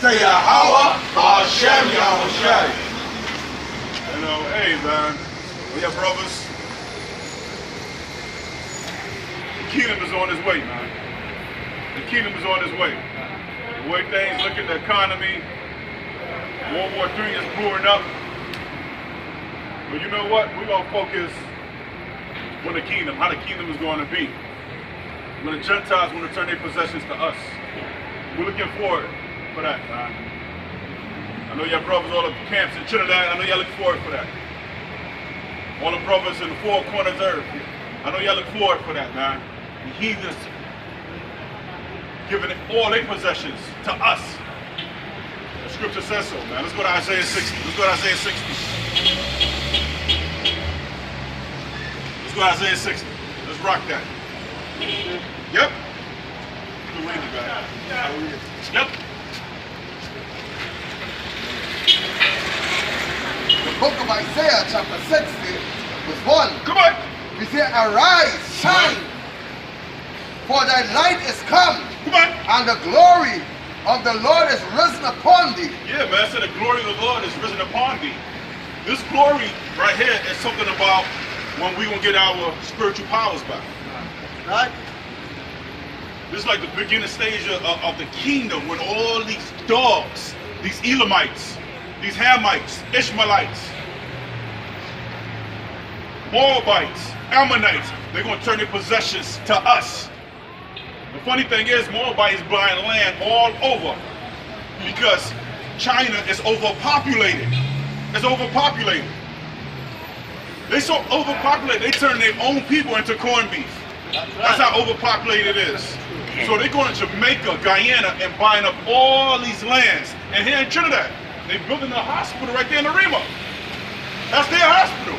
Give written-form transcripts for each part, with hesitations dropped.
to Yahweh Hashem Yahushai. You know, hey man, we have brothers. The kingdom is on its way, man. The kingdom is on its way. The way things look at the economy, World War III is brewing up. But you know what? We're gonna focus on the kingdom, how the kingdom is going to be. When the Gentiles want to turn their possessions to us. We're looking forward for that, man. I know y'all brothers all the camps in Trinidad, I know y'all look forward for that. All the brothers in the four corners of earth, I know y'all look forward for that, man. The heathens giving all their possessions to us. The scripture says so, man. Let's go to Isaiah 60. Let's go to Isaiah 60. Let's go to Isaiah 60. Let's rock that. Yep. Good reading, guys. Yep. The book of Isaiah, chapter 60, verse 1. Come on. We say, arise, shine, for thy light is come, Come on. and the glory of the Lord is risen upon thee. Yeah, man. I said the glory of the Lord is risen upon thee. This glory right here is something about when we gonna get our spiritual powers back. Right? This is like the beginning stage of the kingdom when all these dogs, these Elamites, these Hamites, Ishmaelites, Moabites, Ammonites, they're going to turn their possessions to us. The funny thing is, Moabite is buying land all over because China is overpopulated. It's overpopulated. They're so overpopulated, they turn their own people into corned beef. That's how overpopulated it is. So they're going to Jamaica, Guyana, and buying up all these lands. And here in Trinidad, they're building a hospital right there in the Rema. That's their hospital.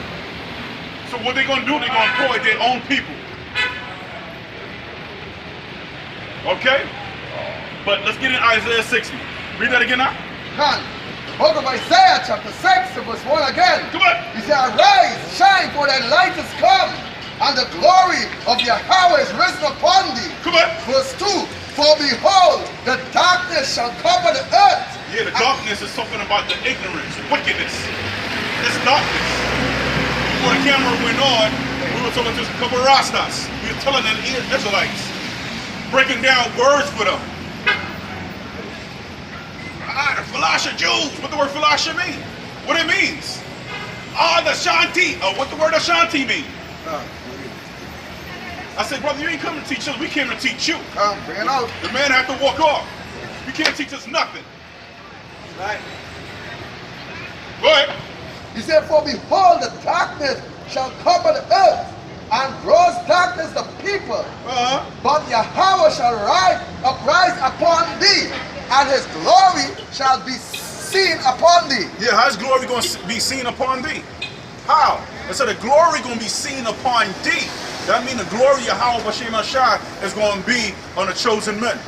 So what they're going to do, they're going to employ their own people. Okay? But let's get in Isaiah 60. Read that again now. Come. The book of Isaiah, chapter 6, verse 1 again. Come on. He said, arise, shine, for thy light is come, and the glory of Yahweh is risen upon thee. Come on. Verse 2, for behold, the darkness shall cover the earth. Yeah, the darkness is something about the ignorance, wickedness. It's darkness. Before the camera went on, we were talking to a couple of Rastas. We were telling the Israelites, breaking down words for them. The Falasha Jews. What the word Falasha mean? What it means? The Shanti. What the word Ashanti mean? I said, brother, you ain't coming to teach us. We came to teach you. Come, bring it out. The man had to walk off. You can't teach us nothing. Right. Go ahead. He said, for behold, the darkness shall cover the earth, and gross darkness the people. But Yahweh shall uprise upon thee, and his glory shall be seen upon thee. Yeah, how's glory going to be seen upon thee? How? I said the glory going to be seen upon thee. That means the glory of Yahweh Hashem Ashai is going to be on the chosen men.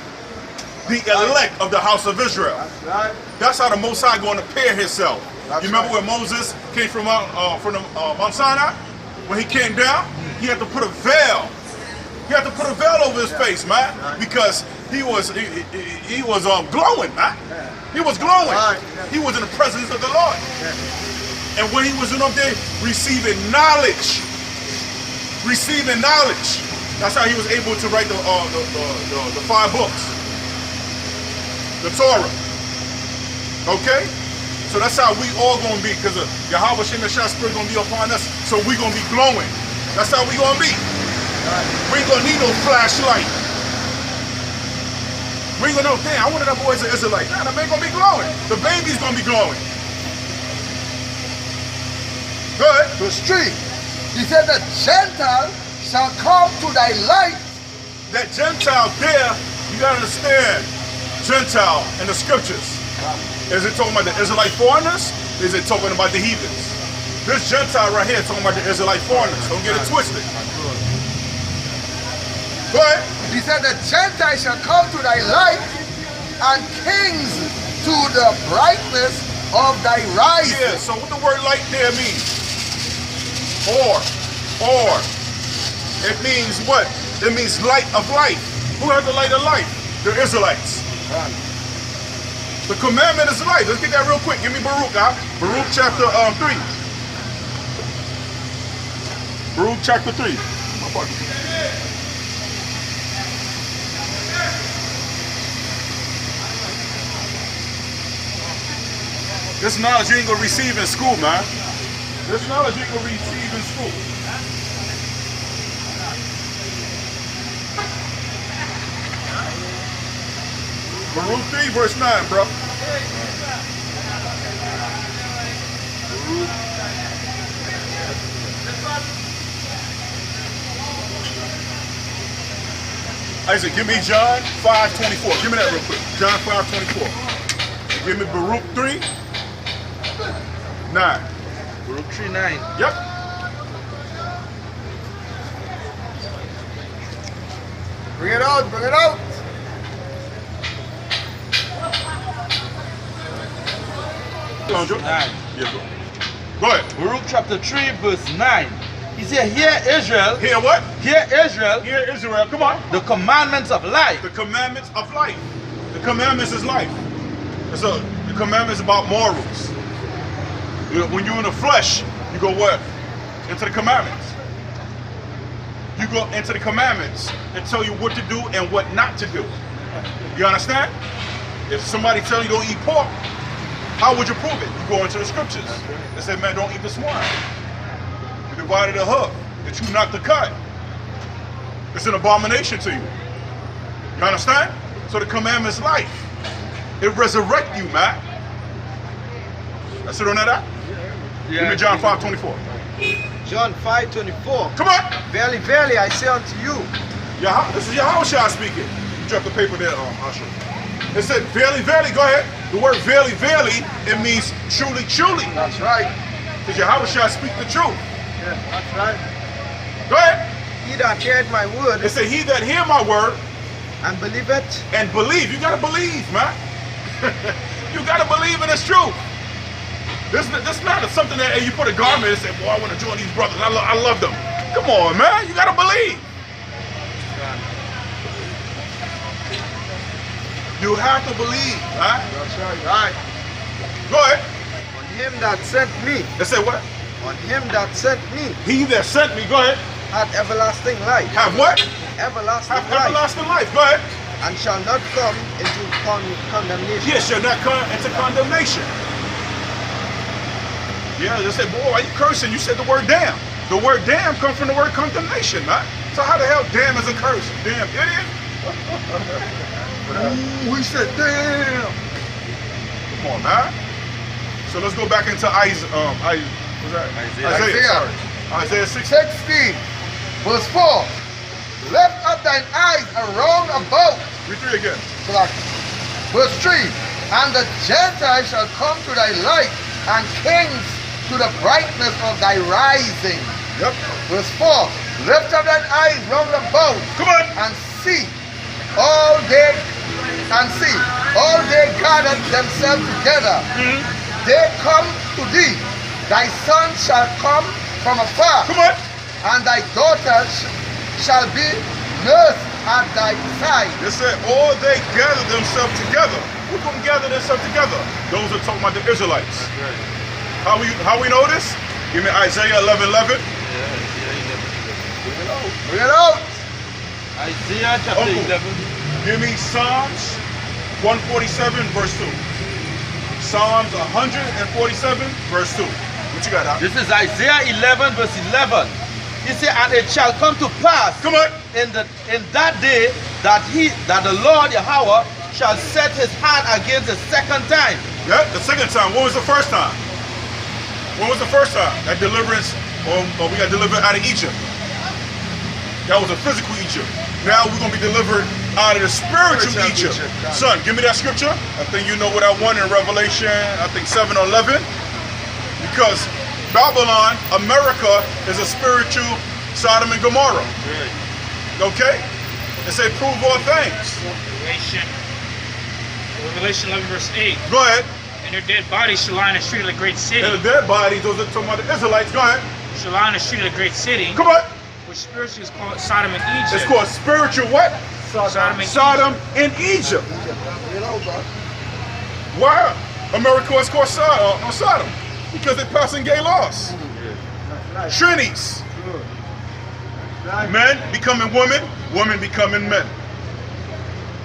The elect of the house of Israel. That's right. That's how the Most High going to pair himself. That's You remember right. when Moses came from Mount Sinai? When he came down, he had to put a veil. He had to put a veil over his face, man, because he was glowing, man. He was glowing. He was in the presence of the Lord. And when he was in up there receiving knowledge, that's how he was able to write the 5 books, the Torah. Okay? So that's how we all gonna be, because Yahweh Shem Yeshua Spirit gonna be upon us. So we gonna be glowing. That's how we gonna be. We ain't gonna need no flashlight. We ain't gonna know, damn, I wanted that boy as an Israelite. Nah, the man gonna be glowing. The baby's gonna be glowing. Good. Verse 3, he said, the Gentile shall come to thy light. That Gentile there, you gotta understand, Gentile in the scriptures. Is it talking about the Israelite foreigners? Is it talking about the heathens? This Gentile right here is talking about the Israelite foreigners. Don't get it twisted. Go ahead. He said, the Gentile shall come to thy light, and kings to the brightness of thy rising. Yeah, so what the word light there means? Or. It means what? It means light of life. Who has the light of life? The Israelites. The commandment is life. Let's get that real quick. Give me Baruch, huh? Baruch chapter 3. Baruch chapter 3. My partner. This knowledge you ain't gonna receive in school, man. This knowledge you ain't gonna receive in school. Baruch 3 verse 9, bro. Isaac, give me John 5:24. Give me that real quick. John 5:24. Give me Baruch 3, 9. Baruch 3:9. Yep. Bring it out, bring it out. Go on, Joe. 9. Yeah, go ahead. Baruch chapter 3 verse 9. He said, hear Israel, Hear what? hear Israel, Hear Israel. Come on. the commandments of life. The commandments of life. The commandments is life. So the commandments about morals. When you're in the flesh, you go what? Into the commandments. You go into the commandments and tell you what to do and what not to do. You understand? If somebody tell you don't eat pork, how would you prove it? You go into the scriptures. They say, man, don't eat the swine. You divided the hoof. That you not the cut. It's an abomination to you. You understand? So the commandment's life. It resurrect you, man. That's it on that? Give me John 5:24. John 5:24. Come on. Verily, verily, I say unto you. This is Yahushua speaking. You dropped the paper there, Usher. It said, verily, verily, go ahead. The word verily, verily, it means truly, truly. That's right. Because Yahushua speak the truth. Yeah, that's right. Go ahead. He that heard my word It said, he that hear my word and believe it. and believe. You got to believe, man. You got to believe in this truth. This not something that you put a garment and say, boy, I want to join these brothers. I love them. Come on, man. You got to believe. You have to believe, right? That's right. Right. Go ahead. On him that sent me. They say what? On him that sent me He that sent me, go ahead. had everlasting life. Have what? Everlasting Have life. everlasting life. Go ahead. And shall not come into condemnation. Yes, shall not come into condemnation. Yeah, they say, boy, why you cursing? You said the word damn. The word damn comes from the word condemnation, man. So how the hell damn is a curse? Damn idiot. Ooh, we said damn. Come on, man. So let's go back into Isaiah. Isaiah 16. 16, verse 4. Lift up thine eyes around about. Read 3 again. Verse 3. And the Gentiles shall come to thy light, and kings to the brightness of thy rising. Yep. Verse 4. Lift up thine eyes round about. Come on. And see all they gathered themselves together. They come to thee. Thy sons shall come from afar. Come on. And thy daughters shall be nursed at thy side. They said, all they gather themselves together. Who's going to gather themselves together? Those are talking about the Israelites. How we know this? Give me Isaiah 11:11. Bring it out. Isaiah chapter Uncle, 11. Give me Psalms 147 verse 2. Psalms 147 verse 2. What you got, Doc? This is Isaiah 11 verse 11. He said, and it shall come to pass Come on. in that day that the Lord Yahweh shall set his hand against the second time. Yeah, the second time. When was the first time? When was the first time? That deliverance, or we got delivered out of Egypt. That was a physical Egypt. Now we're going to be delivered out of the spiritual Egypt. Son, give me that scripture. I think you know what I want in Revelation, I think 7:11. Because Babylon, America, is a spiritual Sodom and Gomorrah. Okay? They say prove all things. Revelation 11 verse 8. Go ahead. And their dead bodies shall lie in the street of the great city. And the dead bodies, those are talking about the Israelites. Go ahead. Shall lie in the street of the great city. Come on. Which spiritually is called Sodom and Egypt. It's called spiritual what? Sodom and Sodom in Egypt. Why America is called Sodom? Because they're passing gay laws. Trinities. Men becoming women, women becoming men.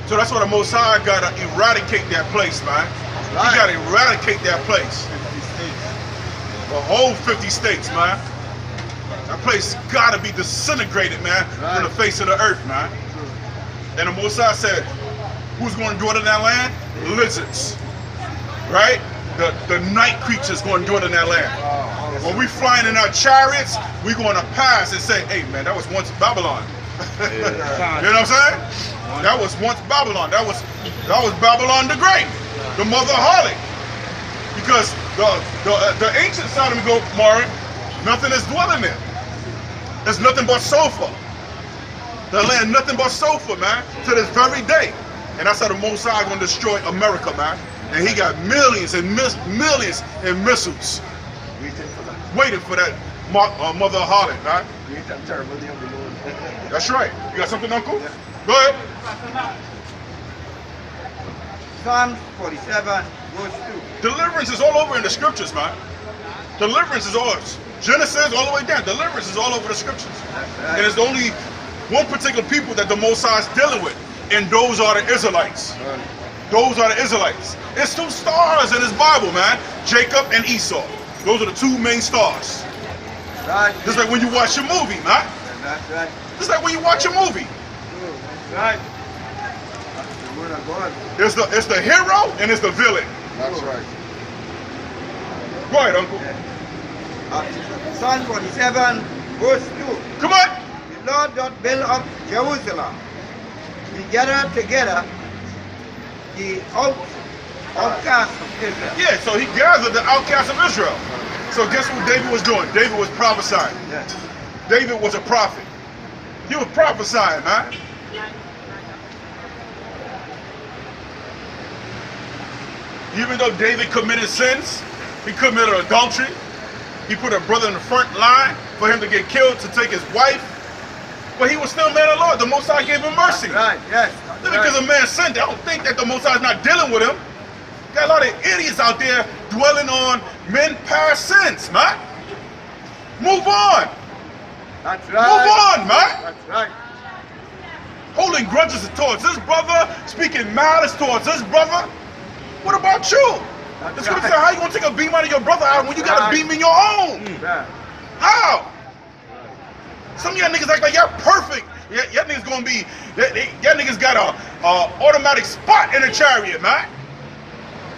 So that's why the Most High gotta eradicate that place, man. He gotta eradicate that place. The whole 50 states, man. That place gotta be disintegrated, man, from the face of the earth, man. And the Most High said, who's going to dwell in that land? Lizards, right? The night creatures going to dwell in that land. When we flying in our chariots, we going to pass and say, hey, man, that was once Babylon. You know what I'm saying? That was once Babylon. That was Babylon the Great, the mother harlot. Because the ancient Sodom and Gomorrah, nothing is dwelling there. There's nothing but sulfur. The land, nothing but sulfur, man, to this very day. And that's how the Most High going to destroy America, man. And he got millions and millions in missiles waiting for that mother harlot, man. That's right. You got something, Uncle? Yeah. Go ahead. Psalm 47, verse 2. Deliverance is all over in the scriptures, man. Deliverance is all, Genesis all the way down. Deliverance is all over the scriptures. Right. And it's only one particular people that the Most High is dealing with, and those are the Israelites. Right. Those are the Israelites. There's two stars in this Bible, man. Jacob and Esau. Those are the two main stars. Right. Just like when you watch a movie, man. That's right. Just like when you watch a movie. That's right. That's the word of God. It's the hero and it's the villain. That's right. Go ahead, Uncle. Psalm 47, verse 2. Come on. The Lord doth build up Jerusalem. He gathered together the outcasts of Israel. Yeah, so he gathered the outcasts of Israel. So guess what David was doing? David was prophesying. Yes. David was a prophet. He was prophesying, man. Even though David committed sins, he committed adultery, he put a brother in the front line for him to get killed to take his wife, but he was still a man of the Lord. The Most High gave him mercy. Right, yes. Just because a man sinned, I don't think that the Most High is not dealing with him. Got a lot of idiots out there dwelling on men past sins, man. Move on. That's right. Move on, man. That's right. Holding grudges towards this brother, speaking malice towards this brother. What about you? The That's scripture right. said, how you gonna take a beam out of your brother eye when you got a beam in your own? Yeah. How? Some of y'all niggas act like y'all perfect. Y'all niggas gonna be, y'all niggas got a automatic spot in the chariot, man.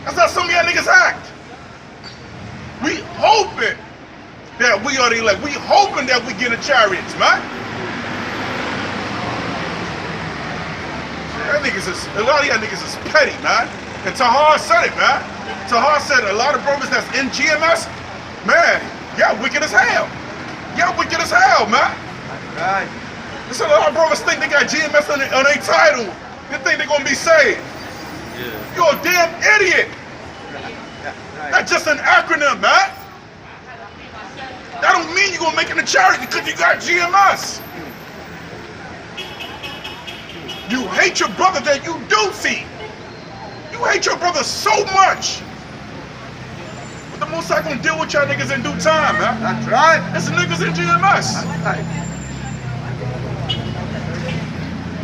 That's how some of y'all niggas act. We hoping that we are the elect. We hoping that we get in chariots, man. That niggas is, a lot of y'all niggas is petty, man. And Tahar said it, man. Tahar said a lot of brothers that's in GMS, man, y'all wicked as hell. Y'all wicked as hell, man. Right. There's a lot of brothers think they got GMS on their title. They think they're gonna be saved. Yeah. You're a damn idiot. Right. That's just an acronym, man. That don't mean you're gonna make it a charity because you got GMS. You hate your brother that you do see. You hate your brother so much. But the Most High gonna deal with y'all niggas in due time, man. That's right. It's the niggas in GMS. That's right.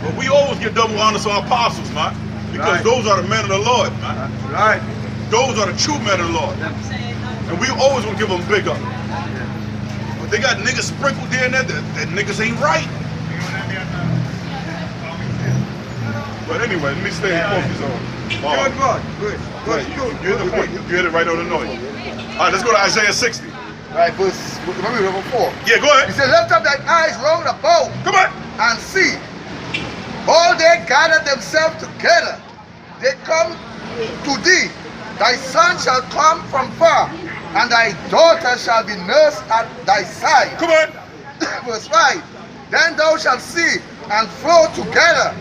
But we always give double honors to our apostles, man. Because Right. those are the men of the Lord, man. That's right. Those are the true men of the Lord. And we always gonna give them big up. But they got niggas sprinkled there and there that niggas ain't right. But anyway, let me stay focused on. Good word. Good. Good. You hit the point. You hit it right on the noise. All right, let's go to Isaiah 60. Right, verse, let me read number 4. Yeah, go He ahead. said, lift up thine eyes round about Come on. and see. All they gather themselves together. They come to thee. Thy son shall come from far, and thy daughter shall be nursed at thy side. Come on. Verse 5. Then thou shalt see and flow together,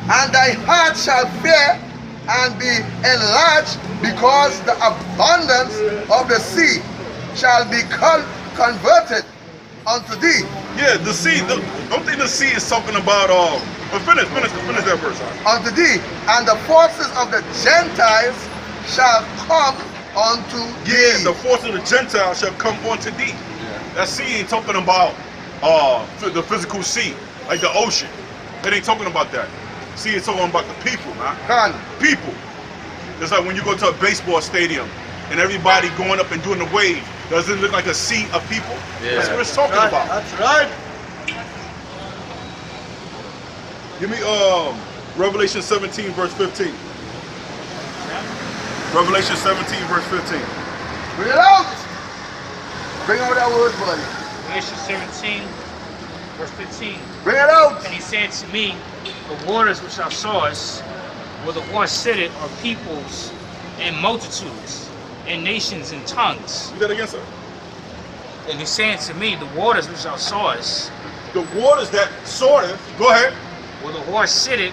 and thy heart shall fear and be enlarged, because the abundance of the sea shall be converted unto thee. Yeah, the sea. Don't think the sea is something about finish that verse. Unto thee, and the forces of the Gentiles shall come unto Yeah, thee. the force of the Gentiles shall come unto thee. That sea ain't talking about the physical sea, like the ocean. It ain't talking about that. See, it's talking about the people, man. Can. People. It's like when you go to a baseball stadium and everybody going up and doing the wave. Does it look like a sea of people? Yeah. That's what it's talking about. That's right. Give me Revelation 17 verse 15. Revelation 17 verse 15. Bring it out. Bring out that word, buddy. Revelation 17, verse 15. Bring it out. And he said to me, the waters which thou sawest, where the one sitteth, are peoples and multitudes and nations and tongues. You that again, sir? And he said to me, the waters which thou sawest, The waters that sorteth, go ahead, where the horse sitteth,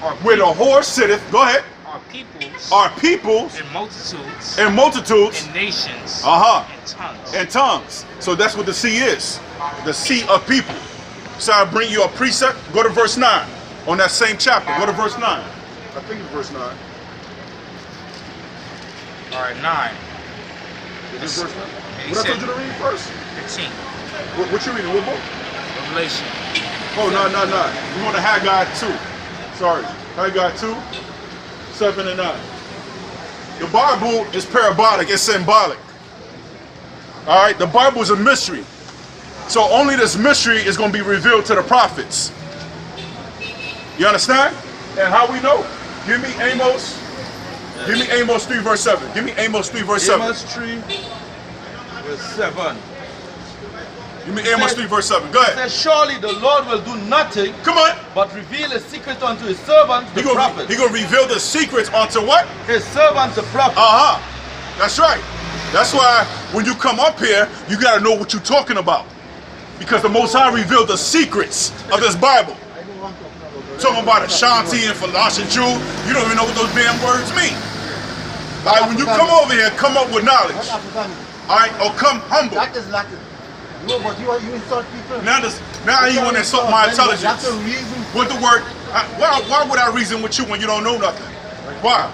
are where the horse sitteth, go ahead, are peoples are peoples and multitudes and multitudes and nations Uh-huh. and tongues. and tongues. So that's what the sea is. The sea of people. So I bring you a precept. Go to verse 9 on that same chapter. Go to verse 9. I think it's verse 9. All right, 9, Is this verse 9? he What I told said- you to read first? 15, What you reading? What book? Revelation. Oh, no. We're going to Haggai 2. Sorry. Haggai 2, 7 and 9. The Bible is parabolic. It's symbolic. All right? The Bible is a mystery. So only this mystery is going to be revealed to the prophets. You understand? And how we know? Give me Amos. Give me Amos 3 verse 7. Give me Amos 3 verse 7. Amos 3, verse 7. Give me Amos 3 verse 7. Go It ahead. says, surely the Lord will do nothing Come on. but reveal his secret unto his servants, the He gonna prophets. reveal the secrets onto what? His servants, the prophets. Uh-huh. That's right. That's why when you come up here, you got to know what you're talking about. Because the Most High revealed the secrets of this Bible. Talking about Ashanti and Phalash and Jew, you don't even know what those damn words mean. All right, when you come over here, come up with knowledge. All right, or come humble. That is Latin. No, but you insult people. Now you want to insult my intelligence. That's the reason. With the word, why would I reason with you when you don't know nothing? Why?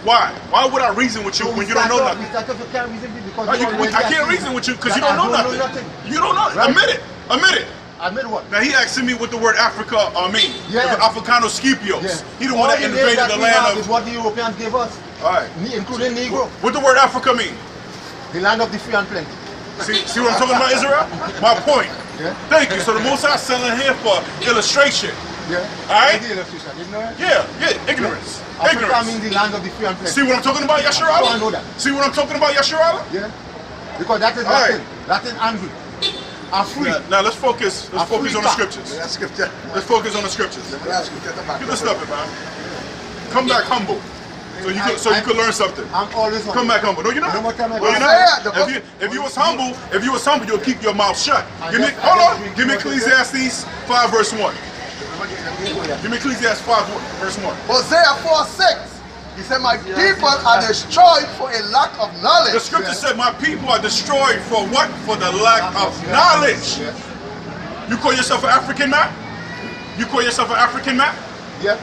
Why? Why would I reason with you when you don't know nothing? You can't reason because I can't reason with you because you don't know nothing. You don't know. Right. Admit it. Admit it. Admit what? Now he asking me what the word Africa mean. Yeah. Africano Scipios. Yeah. He the one that invaded the land is of. what the Europeans gave us, Alright. including Negro. What the word Africa mean? The land of the free and plenty. See what I'm talking about, Israel? My point. Yeah. Thank you. So the Most High selling here for illustration. Yeah. Alright? The illustration. Didn't know that? Yeah. Ignorance. Africa Ignorance. means the land of the free and plenty. See what I'm talking about, So I know Yasharala? that. See what I'm talking about, Yasharala? Yeah. Because that is Alright. Latin and Greek. Are free. Now let's focus. Let's focus on the scriptures. That's scripture. Let's focus on the scriptures. That's scripture. Get this stuff, man. Come back humble. So you could learn something. I'm always Come back humble. No, you're not. You know what time I No, you're got? not. If you was humble, you'll keep your mouth shut. I Give me, just- I hold just on. read Give me what it Ecclesiastes 5 verse 1. Give me Ecclesiastes 5 verse 1. Hosea 4:6. He said, my people are destroyed for a lack of knowledge. The scripture said, my people are destroyed for what? For the lack of knowledge. You call yourself an African man? You call yourself an African man? Yep.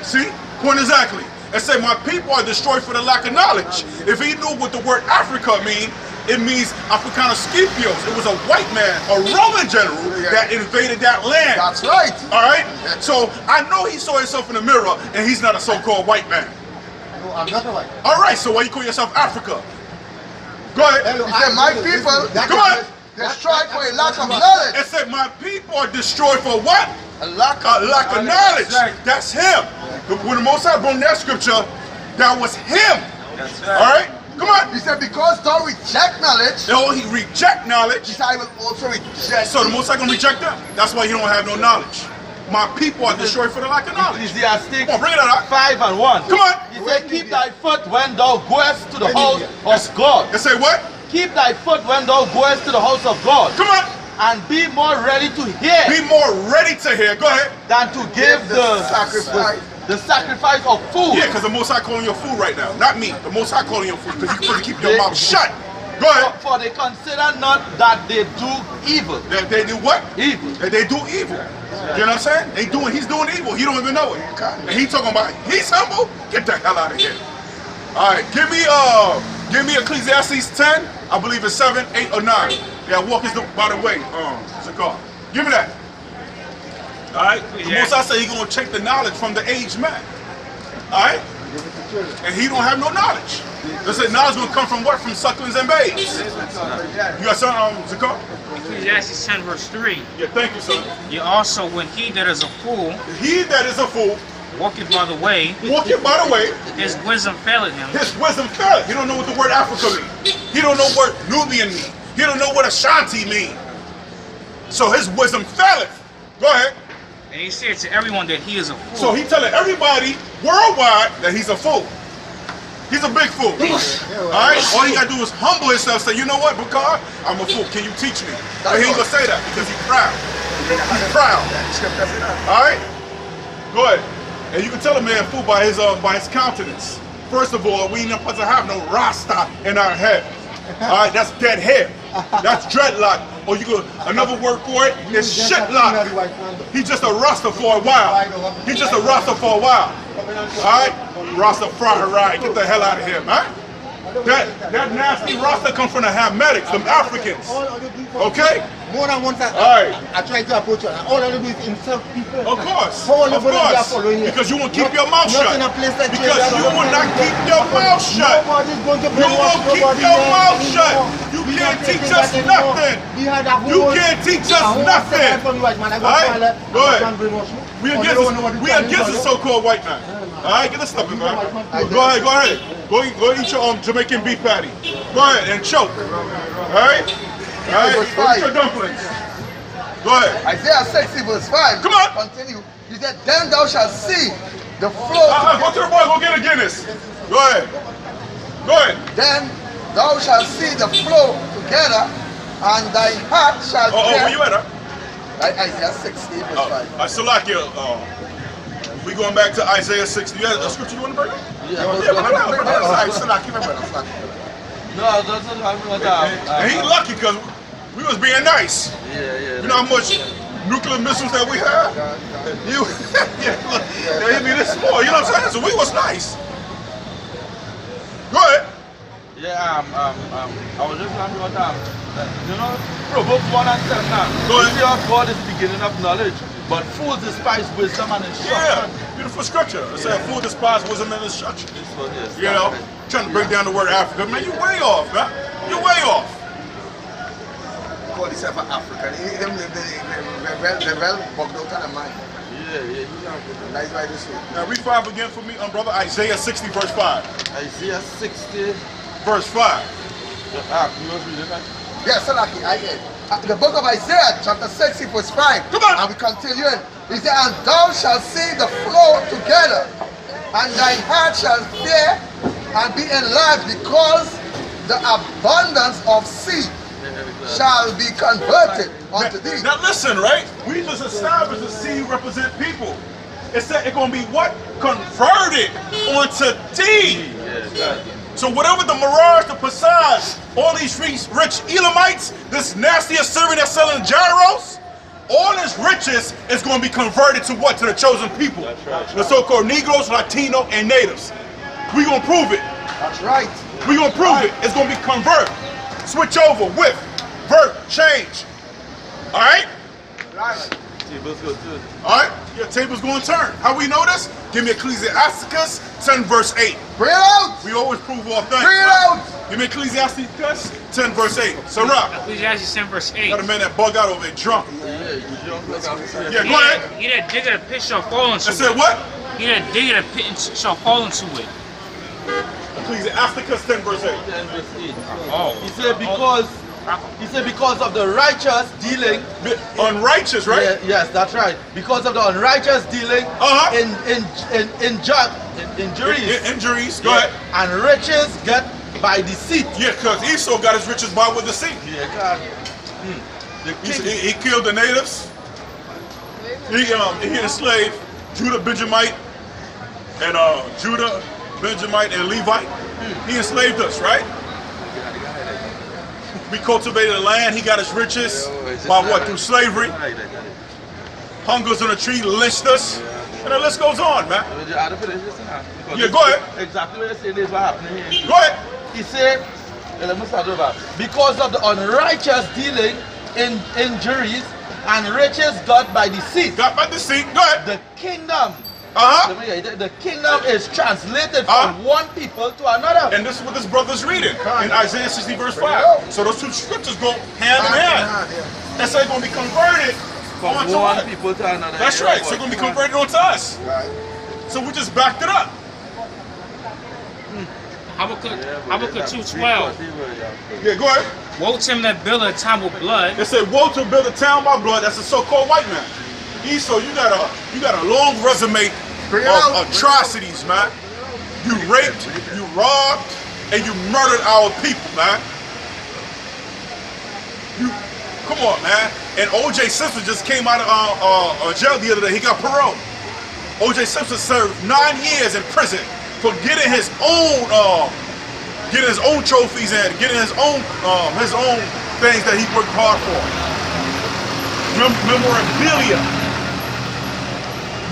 See? Point exactly. It said, my people are destroyed for the lack of knowledge. If he knew what the word Africa mean, it means Africanus Scipios. It was a white man, a Roman general that invaded that land. That's right. All right? So I know he saw himself in the mirror and he's not a so-called white man. No, I'm not a white. All right, so why you call yourself Africa? Go ahead. Hello, He said, my people Come on. destroyed for a lack of knowledge. It said, my people are destroyed for what? A lack A lack of knowledge. Right. That's him. When the Most High brought that scripture, that was him. All right? Come on. He said, because thou reject knowledge, Oh, he reject knowledge. he said, I will also reject So the Most High gonna reject them? That's why he don't have no knowledge. My people are destroyed for the lack of knowledge. Ecclesiastes Come on, bring it out. 5 and 1. Come on. He said, keep thy foot when thou goest to the house of God. And say what? Keep thy foot when thou goest to the house of God. Come on. And be more ready to hear Be more ready to hear. Go ahead. than to give the sacrifice of food. Yeah, because the Most High calling your food right now. Not me. The Most High calling your food because you're supposed to keep your mouth shut. Go ahead. For they consider not that they do evil. They do what? Evil. They do evil. You know what I'm saying? He's doing evil. He don't even know it. And he talking about, he's humble. Get the hell out of here. All right, give me Ecclesiastes 10. I believe it's 7, 8, or 9. Yeah, walk is by the way. Zakar. Give me that. All right. The Most I say He's gonna take the knowledge from the aged man. All right. And he don't have no knowledge. They said knowledge gonna come from what? From sucklings and babes. You got something, Zakar? Ecclesiastes 10 verse 3. Yeah, thank you, son. You also, when he that is a fool He that is a fool, walketh by the way, walking by the way, his wisdom faileth him. his wisdom faileth. He don't know what the word Africa means. He don't know what Nubian means. He don't know what Ashanti means. So his wisdom faileth. Go ahead. And he said to everyone that he is a fool. So he telling everybody worldwide that he's a fool. He's a big fool. Alright? All he gotta do is humble himself, say, you know what, Bakar? I'm a fool. Can you teach me? But he ain't gonna say that because he's proud. He's proud. Alright? Go ahead. And you can tell a man fool by his countenance. First of all, we ain't supposed to have no rasta in our head. Alright, that's dead hair. That's dreadlock. Or you could, another word for it is shitlock. He's just a rasta for a while. He's just a rasta for a while. Alright? Rastafari, get the hell out of here, man. That nasty rasta comes from the Hametics, them Africans. Okay? More than once Alright. I tried to approach you. All I do is insult people. Of course. How Of course. Because you won't keep your mouth shut. Not in a place like Because you will not keep your mouth shut. Nobody's going to You won't keep your mouth shut. You can't teach us nothing. You can't teach us nothing. Alright? Go ahead. We against the so-called white man. Alright, get this stuff in, man. Go ahead. Go eat your Jamaican beef patty. Go ahead and choke. Alright? Alright, go eat your dumplings. Go ahead. Isaiah 60 verse 5. Come on. Continue. He said, then thou shalt see the flow. Go to the boy, go get a Guinness. Go ahead. Go ahead. Then thou shalt see the flow together, and thy heart shall Where you at, huh? Isaiah 60 verse 5. Salakia, we going back to Isaiah 60. You have a scripture you want to bring up? Yeah, no, that's what And he lucky because we was being nice. Yeah. You know how much nuclear missiles that we have? You, they hit me this small, you know what I'm saying? So we was nice. Go ahead. Yeah, I was just talking about you know, Proverbs 1 and 7 now. Go ahead. The fear of God is the beginning of knowledge, but fools despise wisdom and instruction. Yeah, beautiful scripture. It said, fool despise wisdom and instruction. This one, yes. You know, trying to break down the word Africa. Man, you way off, man. You way off. Call yourself an African. They're well bugged out of the mind. Yeah. That's why this way. Now read 5 again for me, brother. Isaiah 60 verse 5. Isaiah 60. Verse 5. You want to read it? Yes, so the book of Isaiah, chapter 60, verse 5. Come on. And we continue. He said, and thou shalt see the flow together, and thine heart shall fear and be enlarged, because the abundance of seed shall be converted unto thee. Now listen, right? We just established the seed represent people. It said it's going to be what? Converted onto thee. So whatever the mirage, the passage, all these rich Elamites, this nasty Assyrian that's selling gyros, all his riches is going to be converted to what? To the chosen people. The so-called Negroes, Latino, and natives. We're going to prove it. That's right. We're going to prove it. It's going to be convert. Switch over, whip, vert, change. All right? Right. All right? Your table's going to turn. How we know this? Give me Ecclesiasticus 10 verse 8. Bring it out. We always prove all things. Bring it out. Give me Ecclesiasticus 10 verse 8. Sarah. Ecclesiastes 10 verse 8. Got a man that bug out over there drunk. Yeah, go ahead. He that diggeth a pit shall fall into I said what? He that diggeth a pit shall fall into it. Ecclesiasticus 10 verse 8. Oh. He said because of the righteous dealing. Unrighteous, right? Yeah, yes, that's right. Because of the unrighteous dealing in injuries. Injuries, go ahead. And riches get by deceit. Yeah, because Esau got his riches by with deceit. Yeah, God. He killed the natives. He enslaved Judah, Benjamite, and Judah, Benjamite, and Levite. He enslaved us, right? We cultivated the land. He got his riches by what? Through slavery. Hung us on a tree, lynched us. And the list goes on, man. I don't finish this now. Because Yeah, go ahead. Exactly what you're saying is what happening here. Go ahead. He said, let me start over. Because of the unrighteous dealing in injuries and riches got by deceit. Got by deceit. Go ahead. The kingdom. Uh-huh. The kingdom is translated from one people to another. And this is what this brother's reading in Isaiah 60 verse 5. So those two scriptures go hand in hand. And so they're going to be converted From onto one us. people to another. That's right. So they're going to be converted onto us. So we just backed it up. Habakkuk 2:12. Yeah, go ahead. Woe to him that buildeth a town with blood. They said, woe to build a town by blood. That's a so-called white man. Esau, you got a long resume of atrocities, man. You raped, you robbed, and you murdered our people, man. Come on, man. And O.J. Simpson just came out of jail the other day. He got parole. O.J. Simpson served 9 years in prison for getting his own trophies and getting his own things that he worked hard for. Memorabilia.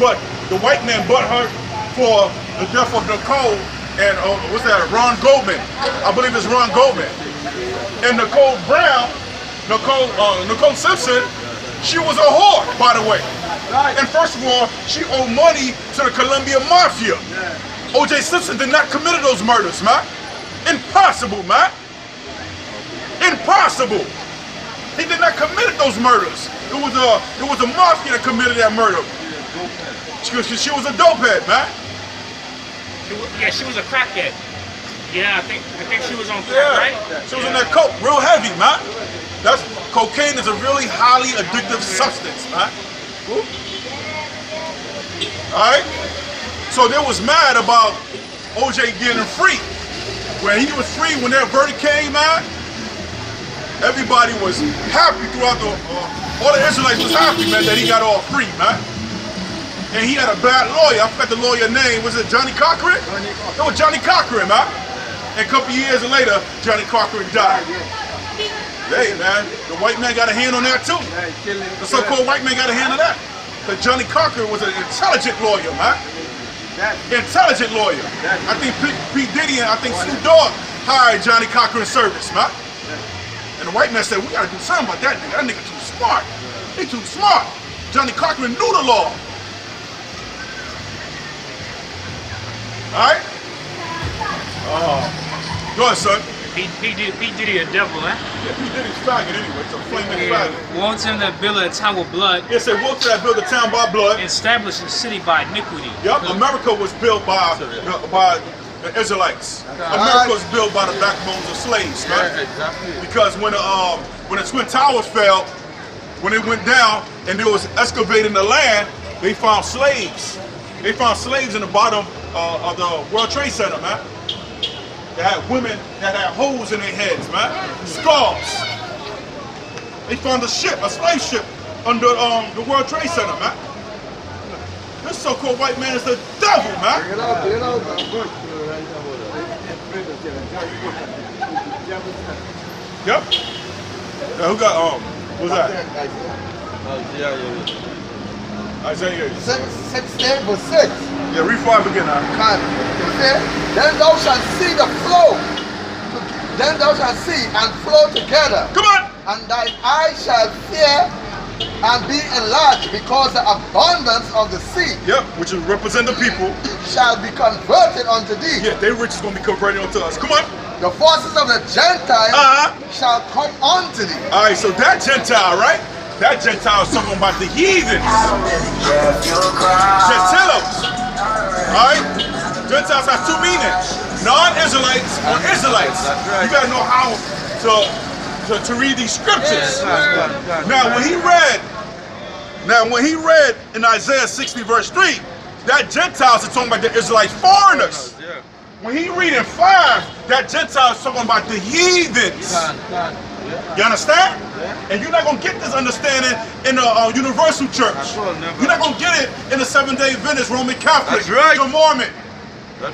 But the white man butthurt for the death of Nicole and what's that? Ron Goldman. I believe it's Ron Goldman. And Nicole Brown, Nicole Simpson, she was a whore, by the way. And first of all, she owed money to the Colombian Mafia. O.J. Simpson did not commit those murders, man. Impossible, man. Impossible. He did not commit those murders. It was a mafia that committed that murder. She was a dopehead, man. Yeah, she was a crackhead. Yeah, I think she was on crack, right? She was on that coke, real heavy, man. Cocaine is a really highly addictive substance, man. Alright? So they was mad about OJ getting free. When he was free, when that verdict came out, everybody was happy throughout all the Israelites was happy, man, that he got all free, man. And he had a bad lawyer. I forgot the lawyer name. Was it Johnny Cochran? It was Johnny Cochran, man. And a couple years later, Johnny Cochran died. Hey, man, the white man got a hand on that, too. The so-called white man got a hand on that. Because Johnny Cochran was an intelligent lawyer, man. Intelligent lawyer. I think P. Diddy and I think Snoop Dogg hired Johnny Cochran's service, man. And the white man said, we got to do something about that nigga. That nigga too smart. He too smart. Johnny Cochran knew the law. Alright? Go ahead, son. P. Diddy a devil, huh? Yeah, P. Diddy's faggot anyway. It's a flaming faggot. Woe to him that buildeth a town with blood. It said, woe to that build a town by blood. Established a city by iniquity. Yup, America was built by the Israelites. America was built by the backbones of slaves, man. Yeah, exactly. Because when the Twin Towers fell, when it went down and they was excavating the land, they found slaves. They found slaves in the bottom of the World Trade Center, man. They had women that had holes in their heads, man. Skulls. They found a slave ship under the World Trade Center, man. This so-called white man is the devil, man. Yep. Who got what's that? Isaiah 16 verse 6. Yeah, read 5 again now. Then thou shalt see the flow. Then thou shalt see and flow together. Come on! And thine eyes shall fear and be enlarged, because the abundance of the sea Yep, which is represent the people. shall be converted unto thee. Yeah, their riches gonna be converted unto us. Come on. The forces of the Gentiles shall come unto thee. Alright, so that Gentile, right? That Gentile is talking about the heathens. Gentiles. Alright? Gentiles have 2 meanings. Non-Israelites or Israelites. You gotta know how to read these scriptures. Now when he read in Isaiah 60 verse 3, that Gentiles are talking about the Israelite foreigners. When he reading 5, that Gentile is talking about the heathens. You understand? And you're not going to get this understanding in the Universal Church. You're not going to get it in the Seventh-day Adventist, Roman Catholic, the Mormon.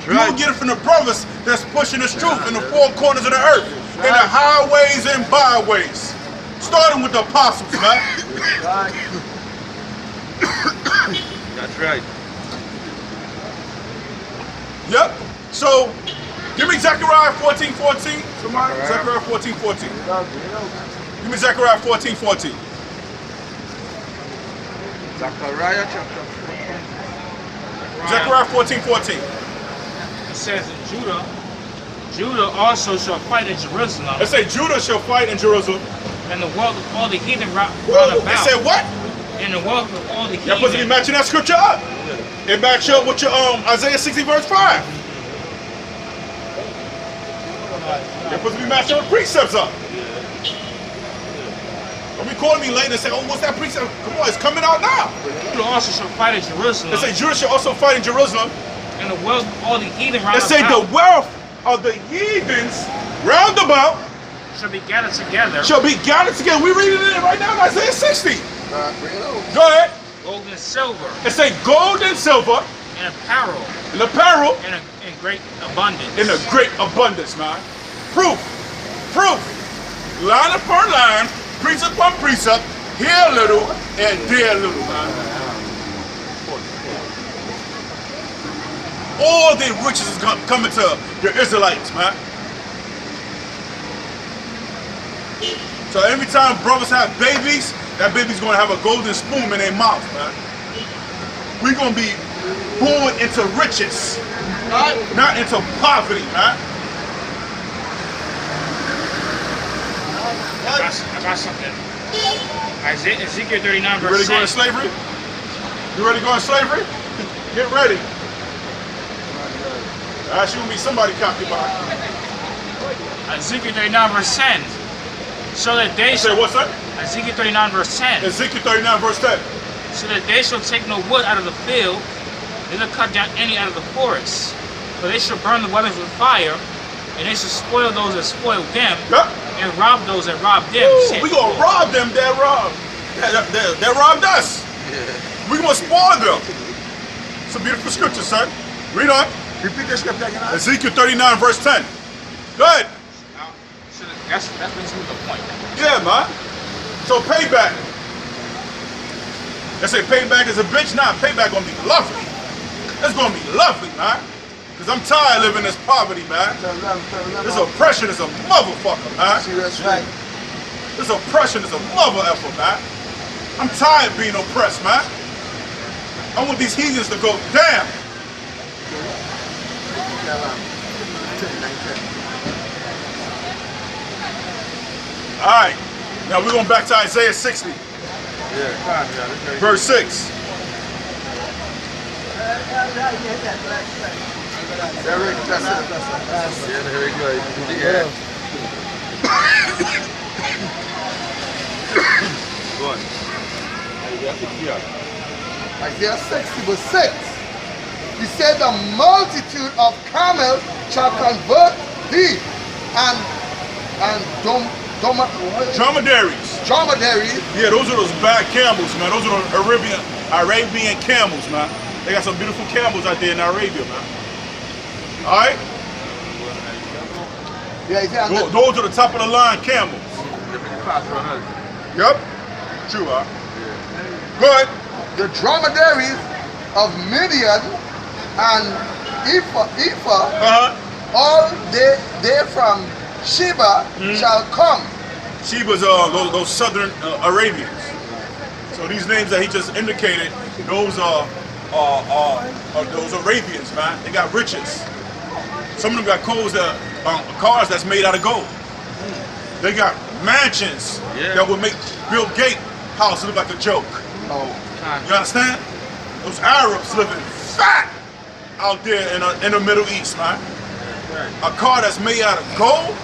You're going to get it from the brothers that's pushing this truth in the 4 corners of the earth, in the highways and byways. Starting with the apostles, man. That's right. Yep. So, give me Zechariah 14:14. Somebody? Zechariah 14:14. Give me Zechariah 14:14. Zechariah chapter 14. Zechariah 14:14. It says in Judah also shall fight in Jerusalem, It say Judah shall fight in Jerusalem. and the wealth of all the heathen round It about. said what? And the wealth of all the You're supposed to be heathen. matching that scripture up. It match up with your Isaiah 60 verse 5. You're supposed to be matching up precepts up. Don't be calling me later and say, oh, what's that precept? Come on, it's coming out now. Judah also shall fight in Jerusalem, It say Judah shall also fight in Jerusalem. and the wealth of all the heathen round It say the about wealth of the heathens round about shall be gathered together. shall be gathered together. We reading it right now in Isaiah 60. Bring it out. Go ahead. Gold and silver, It say gold and silver and apparel, and apparel in great abundance. in a great abundance, man. Proof. Line upon line, precept upon precept, here a little and there a little, man. All the riches is coming to the Israelites, man. So every time brothers have babies, that baby's gonna have a golden spoon in their mouth, man. We're gonna be born into riches, not into poverty, man. I got something. Ezekiel 39 You verse ready to go into 6. slavery? You ready to go into slavery? Get ready. That's you gonna be somebody concubine. Ezekiel 39 verse 10. So that they Say shall, what's that? Ezekiel 39 verse 10. Ezekiel 39 verse 10. So that they shall take no wood out of the field, neither cut down any out of the forest. For they shall burn the weapons with fire, and they shall spoil those that spoil them, Yup. and rob those that rob them. Ooh, saying, we gonna rob them that robbed. That robbed us. We gonna spoil them. It's a beautiful scripture, son. Read on. Repeat the scripture again. Ezekiel 39 verse 10. Go ahead. So that's basically the point. Yeah, man. So payback. They say payback is a bitch. Nah, payback gonna be lovely. It's gonna be lovely, man. Cause I'm tired of living this poverty, man. This oppression is a motherfucker, man. Serious right. This oppression is a mother effer, man. I'm tired of being oppressed, man. I want these heathens to go down. All right. Now we're going back to Isaiah 60, verse 6. Very impressive. Very good. Yeah. Go on. Isaiah 60 verse 6. He said, the multitude of camels shall convert thee, and Dromedaries. dromedaries. Yeah, those are those bad camels, man. Those are those Arabian camels, man. They got some beautiful camels out there in Arabia, man. All right? Yeah, he said, Those are the top of the line camels. Yep. True, huh? Good. the dromedaries of Midian and Ephah, all they from Sheba shall come. Sheba's those southern Arabians. So these names that he just indicated, those are those Arabians, man. They got riches. Some of them got cars that's made out of gold. They got mansions that would make Bill Gates' house look like a joke. Oh. You understand? Those Arabs living fat out there in the Middle East, man. A car that's made out of gold?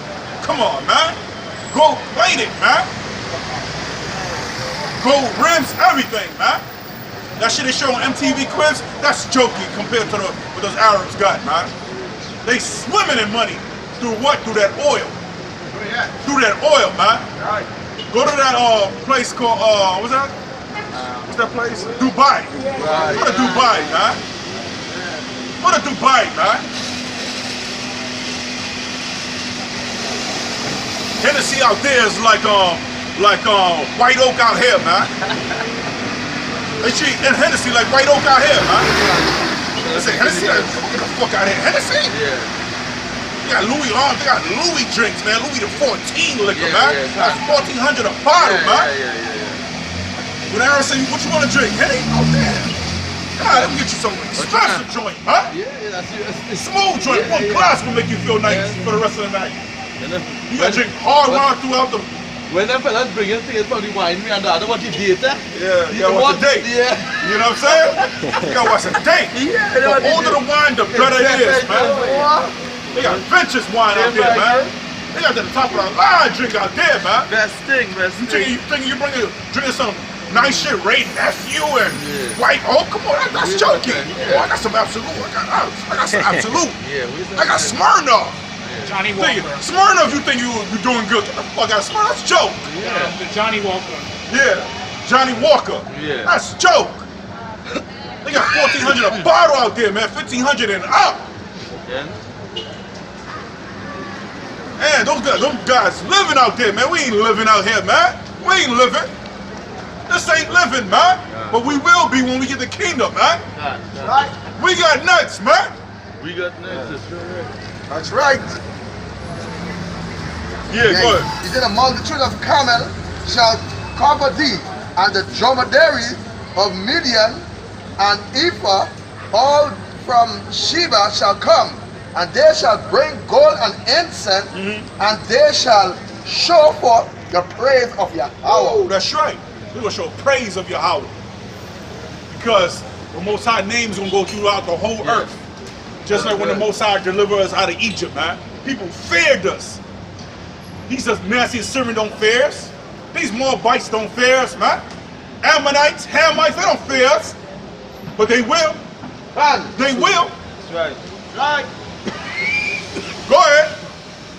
Come on, man. Gold plated, man. Gold rims, everything, man. That shit they show on MTV Cribs, that's joking compared to what those Arabs got, man. They swimming in money. Through what? Through that oil. Through that oil, man. Go to that place called, what's that? What's that place? Dubai. Go to Dubai, man. Go to Dubai, man. Hennessy out there is like white oak out here, man. They treat Hennessy like white oak out here, man. They say Hennessy, get the fuck out of here. Hennessy? Yeah. They got Louis on, they got Louis drinks, man. Louis the 14 liquor, Yeah, man. yeah, That's 1,400 a bottle, man. Yeah. When Aaron say, what you want to drink? Henny? Oh, damn. God, let me get you some expensive joint, huh? Yeah, that's Smooth joint. One glass will make you feel nice for the rest of the night. You gotta drink hard wine throughout the... When them fellas bring in things from the wine, me and the other want to date, eh? Yeah, you gotta watch the date. Yeah. You know what I'm saying? You gotta watch the date. Yeah, The older the wine, the better it is, man. They got vintage wine out there, man. They got the top of the line drink out there, man. Best thing. You thinking you drinking some nice shit, Raid Nephew and White Oak? Come on, that's junky. Yeah. Oh, I got some Absolute. I got some Absolute. Yeah, I got Smirnoff. Johnny Walker. Smirnoff, you think you're doing good. Get the fuck out of Smirnoff. That's joke. The Johnny Walker. Yeah. Johnny Walker. Yeah. That's joke. They got 1,400 a bottle out there, man. 1,500 and up. Yeah. Man, those guys living out there, man. We ain't living out here, man. We ain't living. This ain't living, man. But we will be when we get the kingdom, man. Right? We got nuts, man. We got next. That's right. Yeah, go ahead. He said, a multitude of camel shall cover thee, and the dromedary of Midian and Ephah, all from Sheba shall come, and they shall bring gold and incense, and they shall show forth the praise of Yahweh. Oh, that's right. We're going to show praise of Yahweh. Because the Most High name is going to go throughout the whole earth. Just like when the Most High delivered us out of Egypt, man. People feared us. These nasty Assyrians don't fear us. These Moabites don't fear us, man. Ammonites, Hamites, they don't fear us. But they will. And They will. That's right. Go ahead.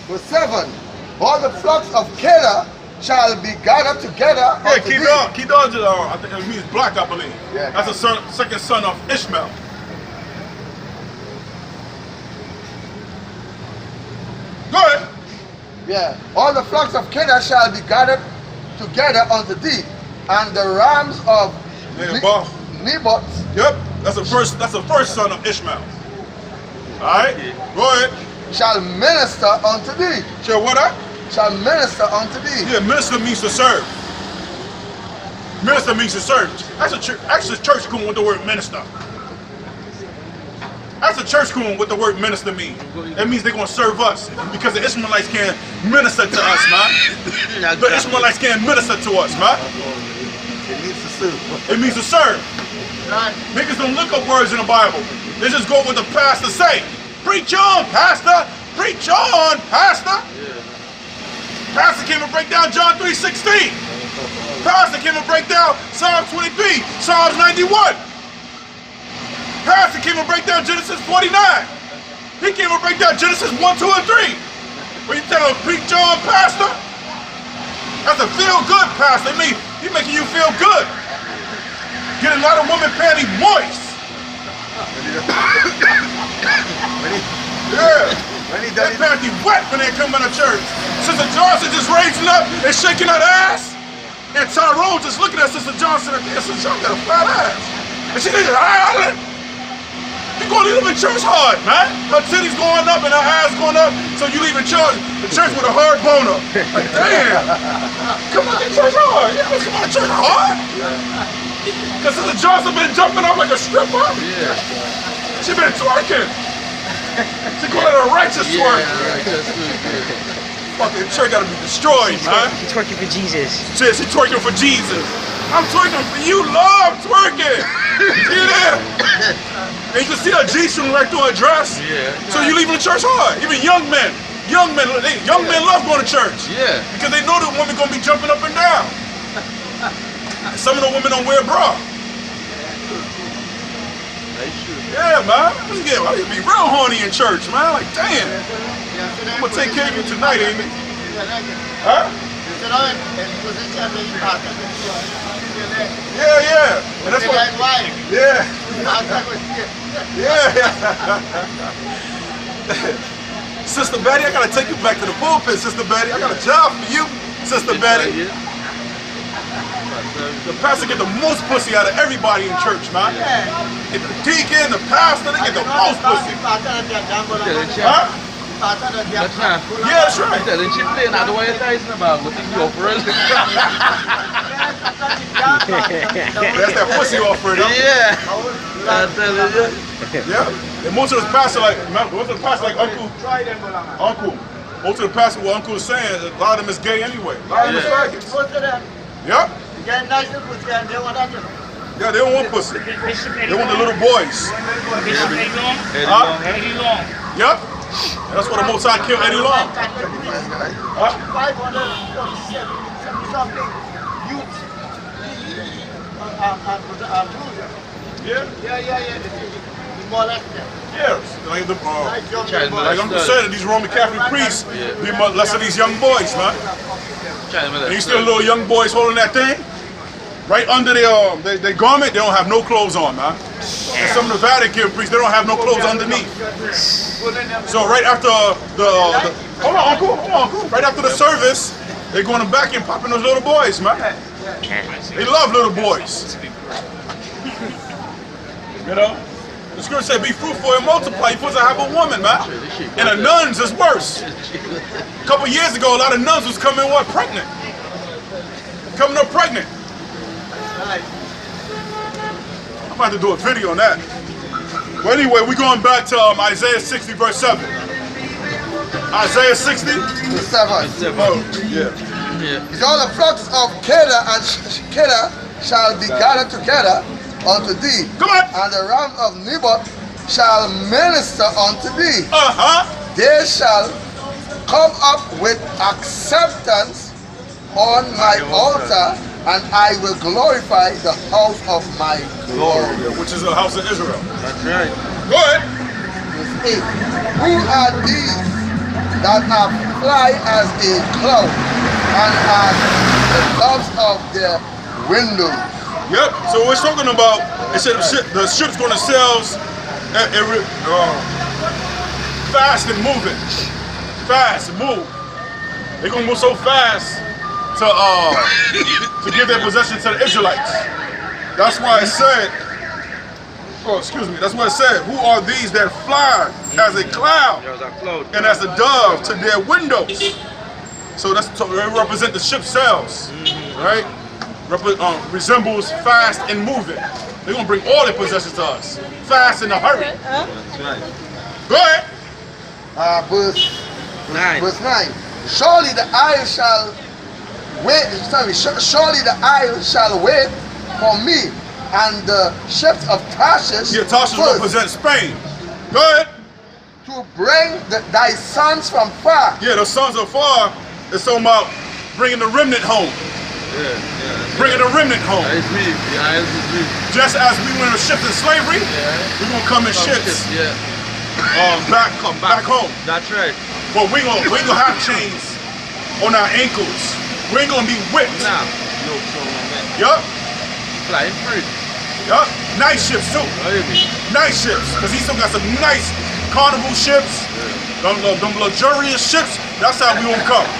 Verse 7. All the flocks of Kedar shall be gathered together. Yeah, unto thee. Kedar is, I think it means black, I believe. Yeah. That's the second son of Ishmael. Go ahead. Yeah. All the flocks of Kedar shall be gathered together unto thee, and the rams of Nebat. Nebat Yep, that's the first son of Ishmael. Alright, go ahead. shall minister unto thee. Shall what up? Shall minister unto thee. Yeah, minister means to serve. Minister means to serve. That's a church coon with the word minister. That's a church coon with the word minister means. That means they're going to serve us because the Ishmaelites can't minister to us, man. The Ishmaelites can't minister to us, man. It needs to serve. It means to serve. Niggas don't look up words in the Bible. They just go with the pastor say. Preach on, pastor. Preach on, pastor. Pastor came and break down John 3:16. Pastor came and break down Psalm 23, Psalms 91. Pastor came and break down Genesis 49. He came and break down Genesis 1, 2, and 3. When you tell him, preach on, pastor, that's a feel good pastor. He making you feel good. Get a lot of women panties moist. Yeah. They panties wet when they come out of church. Sister Johnson just raising up and shaking her ass. And Tyrone just looking at Sister Johnson and Sister Johnson got a fat ass. And she just hollering. You're going to leave in church hard, man. Her titties going up and her ass going up, so you leave in church with a hard boner. Like, damn. Come on to church hard. You ever come on to church hard? Because Sister Johnson been jumping up like a stripper. Yeah. She been twerking. She calling it a righteous twerk. Fucking church gotta be destroyed, man. She's twerking for Jesus. She twerking for Jesus. I'm twerking for you, Lord. I'm twerking. See that? And you can see her G-string right through her dress. Yeah. So you leaving the church hard. Even young men love going to church. Yeah. Because they know the women gonna be jumping up and down. And some of the women don't wear a bra. Yeah, man. I be real horny in church, man. Like, damn. I'm gonna take care of you tonight, Amy. Huh? Yeah. And that's what. Yeah. Sister Betty, I gotta take you back to the pulpit, Sister Betty. I got a job for you, Sister Betty. The pastor get the most pussy out of everybody in church, man. Get the deacon, the pastor, they get the most pussy. Huh? Yeah, that's right. Then she playing out the way you're talking about. What is the opera? That's that pussy offer, though. Yeah. I'm telling you. Yeah. And most of the pastor like Uncle. Most of the pastor what Uncle is saying, a lot of them is gay anyway. A lot of them is faggots. Yep. Yeah, they don't want pussy. They want the little boys. Huh? Eddie Long. Yep. And that's why the Most High killed Eddie Long. Huh? 547 something youths Yeah. More or less them. Yes. Like the Child like Uncle said, these Roman Catholic priests be less of these young boys, man. And you still little young boys holding that thing right under their garment. They don't have no clothes on, man. And some of the Vatican priests, they don't have no clothes underneath. So right after hold on, Uncle. Right after the service, they're going back and popping those little boys, man. They love little boys. You know? The scripture said, be fruitful and multiply. You're supposed to have a woman, man. And the nuns is worse. A couple years ago, a lot of nuns was coming, pregnant. Coming up pregnant. I'm about to do a video on that. But anyway, we're going back to Isaiah 60, verse 7. Isaiah 60? 7. Oh, yeah. It's all the flocks of Kedar and Kedar shall be gathered together unto thee. Come on. And the rams of Nebat shall minister unto thee. Uh-huh. They shall come up with acceptance on my altar, and I will glorify the house of my glory. Which is the house of Israel. That's right. Go ahead. Verse 8. Who are these that have fly as a cloud, and as the doves of their windows? Yep. So we're talking about, it said the ship's going to sail fast and moving. Fast and move. They're going to move so fast to give their possession to the Israelites. That's why it said, that's why it said, who are these that fly as a cloud and as a dove to their windows? So they represent the ship's sails, right? Resembles fast and moving. They're going to bring all their possessions to us. Fast in a hurry. That's right. Go ahead. Verse 9. 9. Surely the isle shall wait. Surely the isle shall wait for me, and the ships of Tarshish. Yeah, Tarshish represents Spain. Go ahead. To bring thy sons from far. Yeah, the sons of far is talking about bringing the remnant home. Bringing the remnant home. It's me. The isles is me. Just as we went on ships in slavery, we're gonna come in ships. Back home. That's right. But we ain't gonna have chains on our ankles. We ain't gonna be whipped. Nah. No, so man. Yup. Flying free. Yup. Nice ships too. What do you mean? Nice ships. Because he still got some nice carnival ships. Them luxurious ships. That's how we gonna come.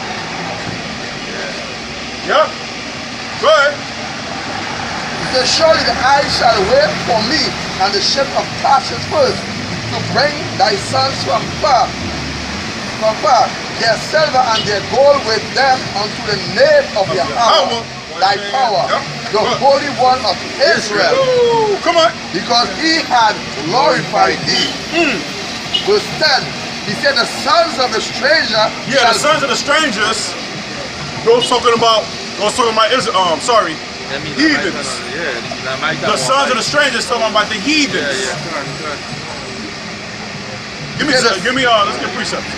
Yup. Go ahead. He said, surely the isle shall wait for me, and the ship of Tarshish first, to bring thy sons from far, their silver and their gold with them unto the nave of Yahweh, thy power, the Holy One of Israel. Ooh, come on. Because he had glorified thee. Verse 10. He said, the sons of the stranger. Yeah, the sons of the strangers. Those talking about heathens. The sons of the strangers talking about the heathens. Give me, let's get precepts.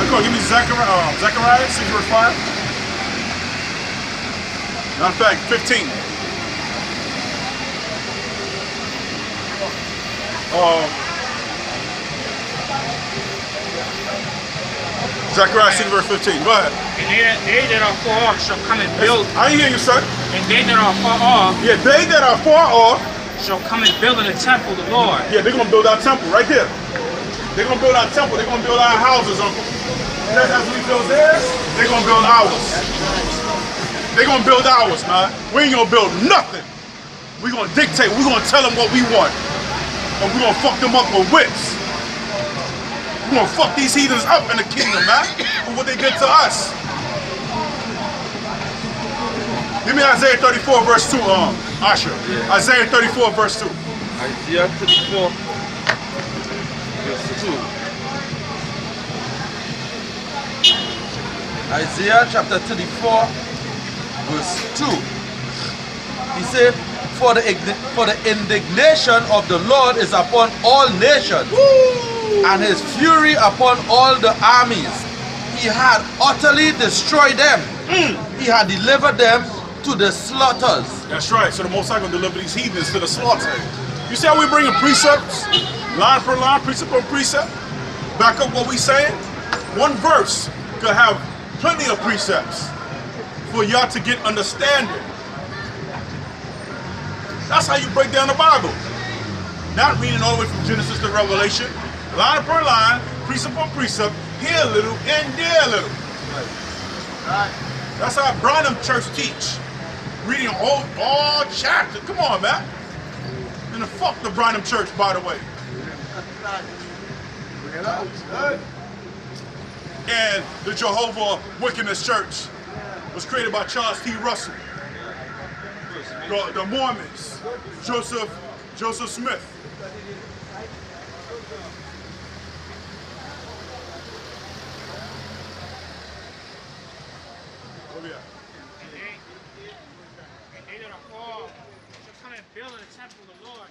Give me Zechariah 6 verse 5. Matter of fact, 15. Zechariah 6 verse 15. Go ahead. And they that are far off shall come and build. I didn't hear you, son. And they that are far off. Yeah, they that are far off shall come and build in the temple of the Lord. Yeah, they're gonna build our temple right there. They're gonna build our temple. They're gonna build our houses, Uncle. Just as we build theirs, they're gonna build ours. They gonna build ours, man. We ain't gonna build nothing. We gonna dictate. We gonna tell them what we want, and we gonna fuck them up with whips. We gonna fuck these heathens up in the kingdom, man, for what they did to us. Give me Isaiah 34 verse 2, Asher. Yeah. Isaiah 34 verse 2. Isaiah 34 verse 2. Isaiah chapter 34 verse 2. He said, for the indignation of the Lord is upon all nations. Woo! And his fury upon all the armies. He had utterly destroyed them. He had delivered them to the slaughters. That's right. So the Most High gonna deliver these heathens to the slaughter. You see how we bringing precepts, line for line, precept for precept, back up what we saying? One verse could have plenty of precepts for y'all to get understanding. That's how you break down the Bible. Not reading all the way from Genesis to Revelation. Line per line, precept for precept, here a little and there a little. Right. That's how Branham Church teach. Reading all chapters. Come on, man. And fuck the Branham Church, by the way. And the Jehovah Wickedness Church was created by Charles T. Russell. The Mormons, Joseph Smith. And they that are all shall come and build in the temple of the Lord.